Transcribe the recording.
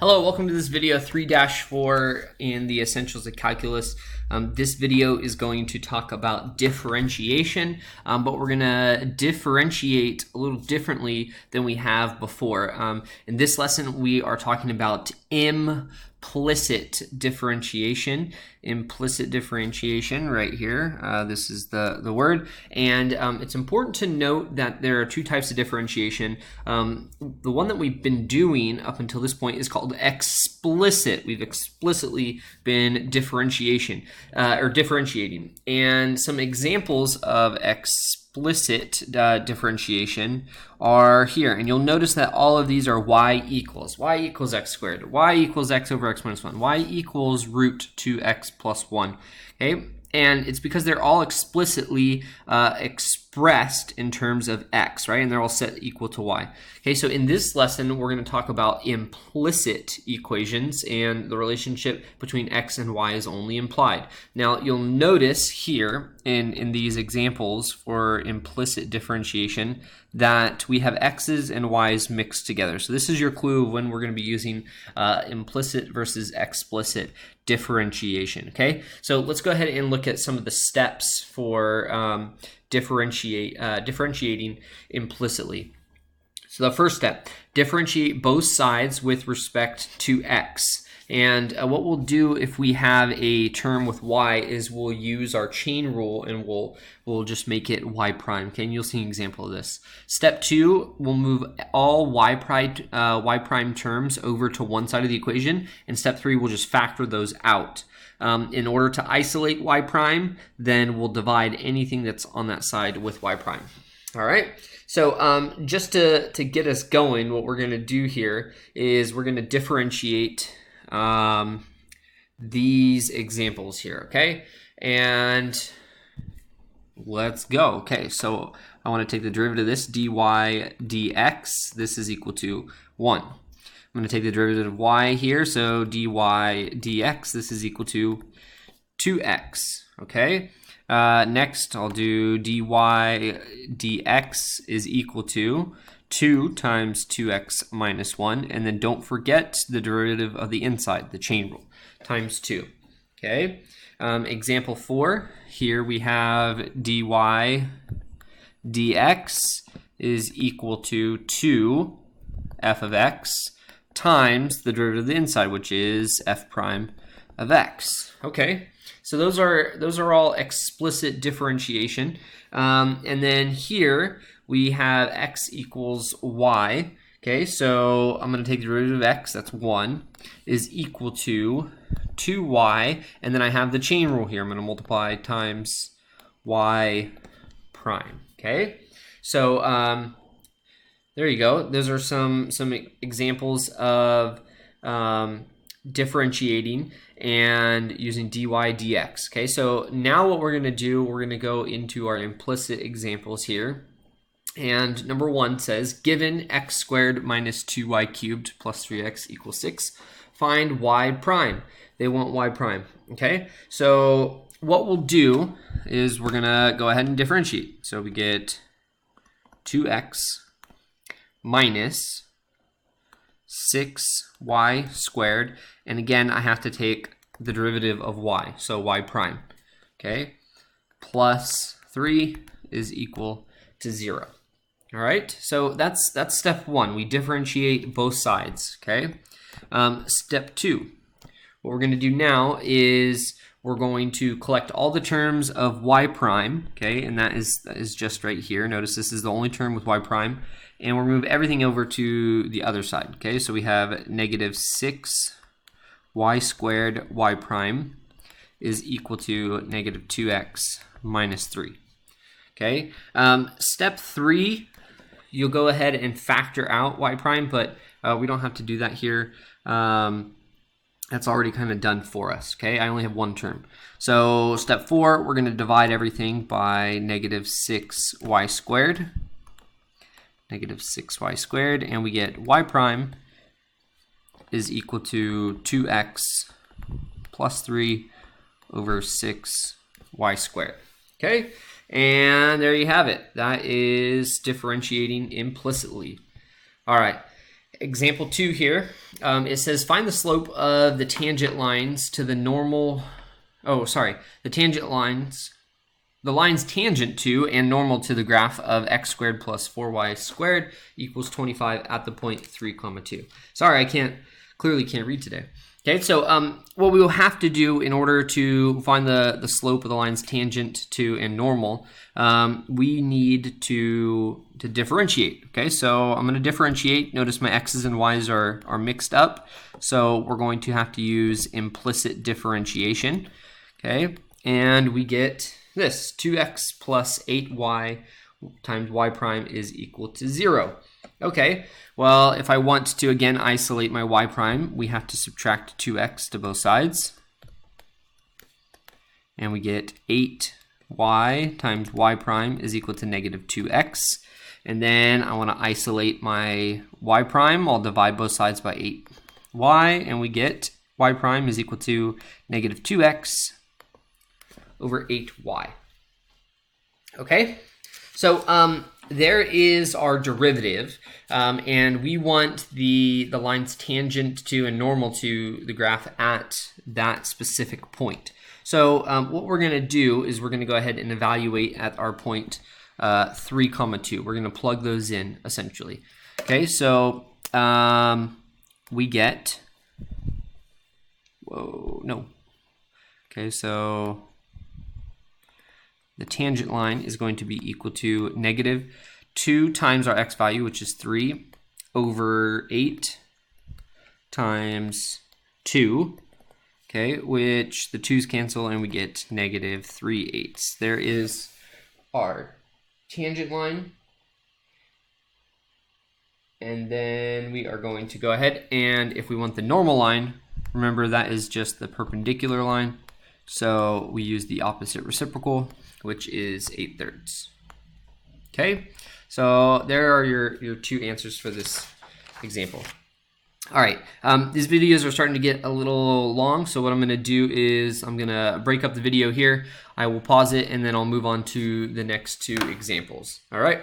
Hello, welcome to this video 3-4 in the Essentials of Calculus. This video is going to talk about differentiation, but we're going to differentiate a little differently than we have before. In this lesson, we are talking about implicit differentiation. Implicit differentiation right here. This is the word, and it's important to note that there are two types of differentiation. The one that we've been doing up until this point is called explicit. We've explicitly been differentiating, and some examples of explicit differentiation are here, and you'll notice that all of these are y equals x squared, y equals x over x minus 1, y equals root 2x plus 1. Okay, and it's because they're all explicitly expressed in terms of x, right? And they're all set equal to y. Okay, so in this lesson, we're going to talk about implicit equations, and the relationship between x and y is only implied. Now, you'll notice here in these examples for implicit differentiation that we have x's and y's mixed together. So this is your clue of when we're going to be using implicit versus explicit differentiation. Okay, so let's go ahead and look at some of the steps for differentiating implicitly. So the first step, differentiate both sides with respect to x. And what we'll do if we have a term with y is we'll use our chain rule and we'll just make it y prime. Okay, and you'll see an example of this. Step 2, we'll move all y prime terms over to one side of the equation. And step 3, we'll just factor those out. In order to isolate y prime, then we'll divide anything that's on that side with y prime. All right, so just to get us going, what we're going to do here is we're going to differentiate these examples here, okay? And let's go. Okay, so I want to take the derivative of this, dy dx. This is equal to 1. I'm going to take the derivative of y here, so dy dx. This is equal to 2x, okay? Next, I'll do dy dx is equal to 2 times 2x minus 1, and then don't forget the derivative of the inside, the chain rule, times 2. Okay, example 4, here we have dy dx is equal to 2 f of x times the derivative of the inside, which is f prime of x. Okay, so those are all explicit differentiation. And then here we have x equals y. Okay, so I'm going to take the derivative of x, that's 1, is equal to 2y, and then I have the chain rule here. I'm going to multiply times y prime. Okay, so there you go. Those are some examples of differentiating and using dy dx. Okay, so now what we're going to do, we're going to go into our implicit examples here. And number 1 says, given x squared minus 2y cubed plus 3x equals 6, find y prime. They want y prime. Okay, so what we'll do is we're going to go ahead and differentiate. So we get 2x minus 6y squared, and again I have to take the derivative of y, so y prime, okay, plus 3 is equal to 0. All right, so that's step 1. We differentiate both sides. Okay, step 2, what we're going to do now is we're going to collect all the terms of y prime, okay, and that is just right here. Notice this is the only term with y prime, and we'll move everything over to the other side. Okay, so we have negative 6y squared y prime is equal to negative 2x minus 3. Okay, step 3, you'll go ahead and factor out y prime, but we don't have to do that here. That's already kind of done for us. Okay, I only have one term. So step 4, we're going to divide everything by negative 6y squared. Negative 6y squared, and we get y prime is equal to 2x plus 3 over 6y squared. Okay, and there you have it. That is differentiating implicitly. All right, example 2 here, it says find the slope of the tangent lines to the normal, the lines tangent to and normal to the graph of x squared plus 4y squared equals 25 at the point 3, 2. Sorry, I clearly can't read today. Okay, so what we will have to do in order to find the slope of the lines tangent to and normal, we need to differentiate. Okay, so I'm going to differentiate. Notice my x's and y's are mixed up, so we're going to have to use implicit differentiation. Okay, and we get this, 2x plus 8y times y prime is equal to 0. Okay, well, if I want to, again, isolate my y prime, we have to subtract 2x to both sides. And we get 8y times y prime is equal to negative 2x. And then I want to isolate my y prime. I'll divide both sides by 8y, and we get y prime is equal to negative 2x over 8y. Okay, so there is our derivative, and we want the lines tangent to and normal to the graph at that specific point. So what we're going to do is we're going to go ahead and evaluate at our point 3, 2. We're going to plug those in, essentially. Okay, so we get, okay, so the tangent line is going to be equal to negative 2 times our x value, which is 3, over 8 times 2, okay, which the 2's cancel, and we get negative 3/8. There is our tangent line. And then we are going to go ahead, and if we want the normal line, remember that is just the perpendicular line. So we use the opposite reciprocal, which is 8/3. Okay, so there are your 2 answers for this example. All right, these videos are starting to get a little long, so what I'm going to do is I'm going to break up the video here. I will pause it, and then I'll move on to the next 2 examples. All right.